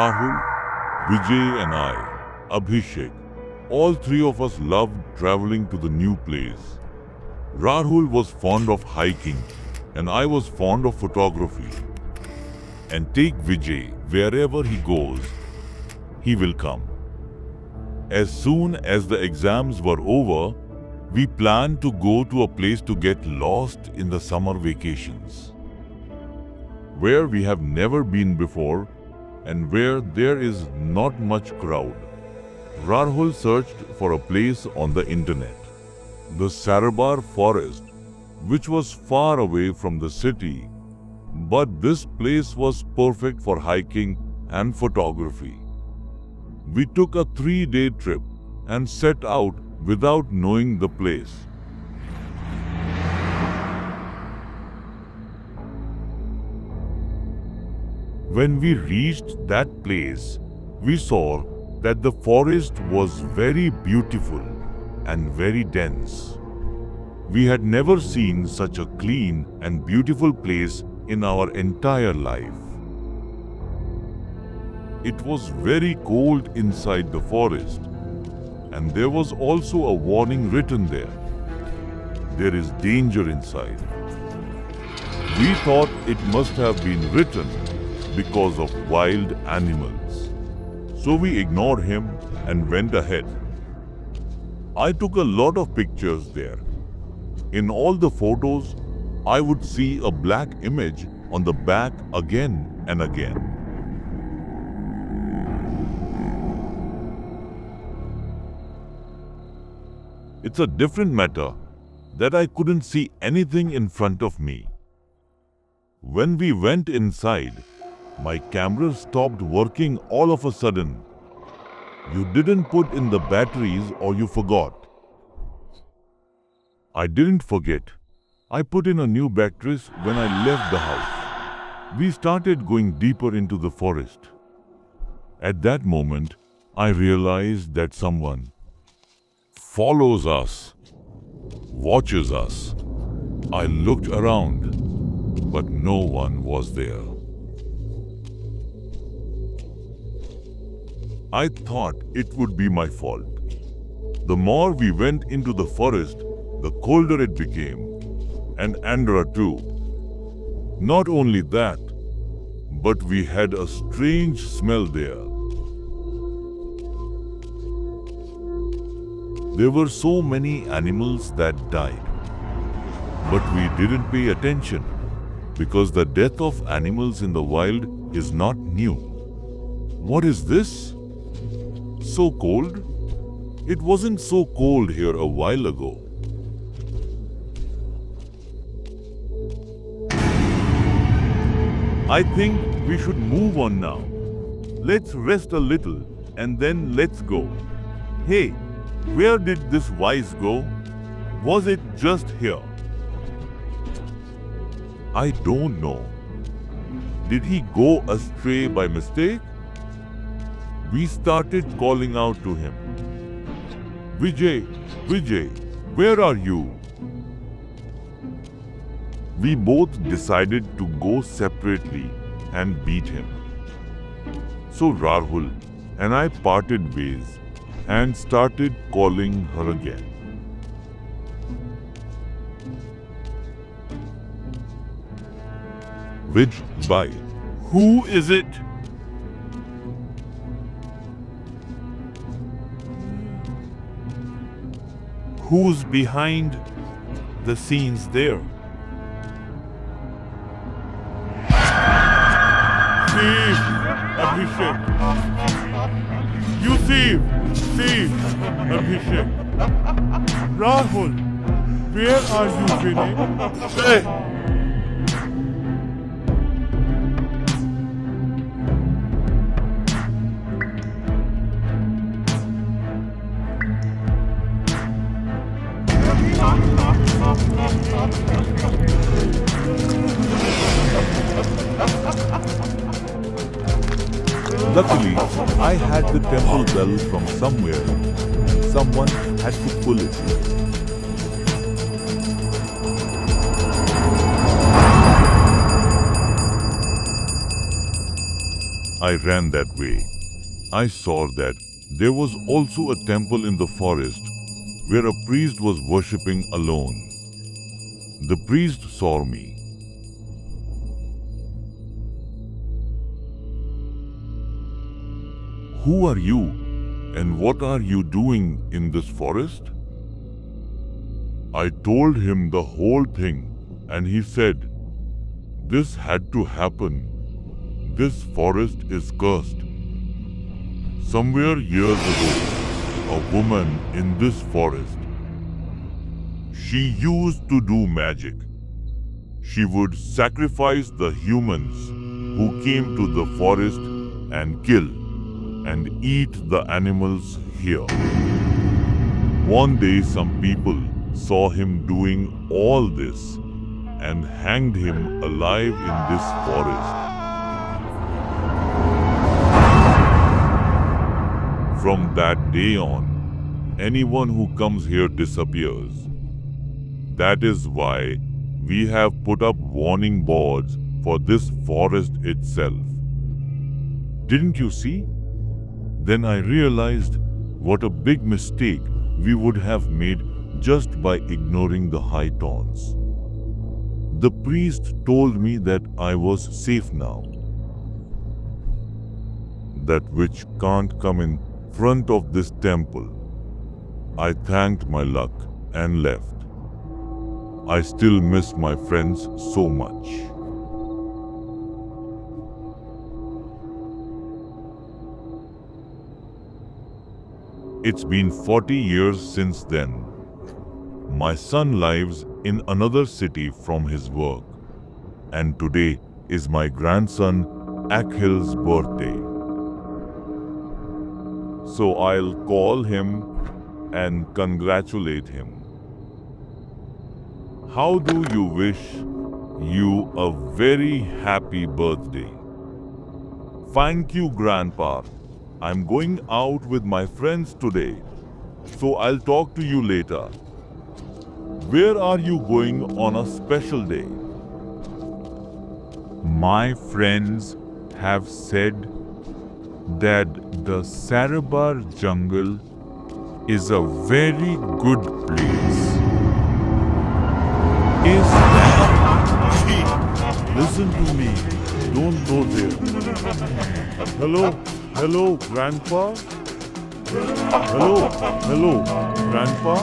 Rahul, Vijay and I, Abhishek, all three of us loved traveling to the new place. Rahul was fond of hiking and I was fond of photography. And take Vijay, wherever he goes, he will come. As soon as the exams were over, we planned to go to a place to get lost in the summer vacations, where we have never been before and where there is not much crowd. Rahul searched for a place on the internet, the Sarabar forest, which was far away from the city, but this place was perfect for hiking and photography. We took a 3-day trip and set out without knowing the place. When we reached that place, we saw that the forest was very beautiful and very dense. We had never seen such a clean and beautiful place in our entire life. It was very cold inside the forest, and there was also a warning written there. There is danger inside. We thought it must have been written because of wild animals. So we ignored him and went ahead. I took a lot of pictures there. In all the photos, I would see a black image on the back again and again. It's a different matter that I couldn't see anything in front of me. When we went inside, my camera stopped working all of a sudden. You didn't put in the batteries or you forgot. I didn't forget. I put in a new batteries when I left the house. We started going deeper into the forest. At that moment, I realized that someone follows us, watches us. I looked around, but no one was there. I thought it would be my fault. The more we went into the forest, the colder it became, and Andhra too. Not only that, but we had a strange smell there. There were so many animals that died, but we didn't pay attention because the death of animals in the wild is not new. What is this? So cold? It wasn't so cold here a while ago. I think we should move on now. Let's rest a little and then let's go. Hey, where did this wise go? Was it just here? I don't know. Did he go astray by mistake? We started calling out to him. Vijay, Vijay, where are you? We both decided to go separately and beat him. So Rahul and I parted ways and started calling her again. Which by who is it? Who's behind the scenes there? Steve! Abhishek! You Steve! Abhishek! Rahul! Where are you, Vinay? Hey! Luckily, I had the temple bell from somewhere. Someone had to pull it. I ran that way. I saw that there was also a temple in the forest where a priest was worshipping alone. The priest saw me. "Who are you and what are you doing in this forest?" I told him the whole thing and he said, "This had to happen. This forest is cursed. Somewhere years ago, a woman in this forest, she used to do magic. She would sacrifice the humans who came to the forest and kill and eat the animals here. One day some people saw him doing all this and hanged him alive in this forest. From that day on, anyone who comes here disappears. That is why we have put up warning boards for this forest itself. Didn't you see?" Then I realized what a big mistake we would have made just by ignoring the high taunts. The priest told me that I was safe now. That witch can't come in front of this temple. I thanked my luck and left. I still miss my friends so much. It's been 40 years since then. My son lives in another city from his work, and today is my grandson Akhil's birthday. So I'll call him and congratulate him. How do you wish you a very happy birthday? Thank you, Grandpa. I'm going out with my friends today, so I'll talk to you later. Where are you going on a special day? My friends have said that the Sarabar jungle is a very good place. Is that? Listen to me. Don't go there. Hello, Grandpa? Hello, Grandpa?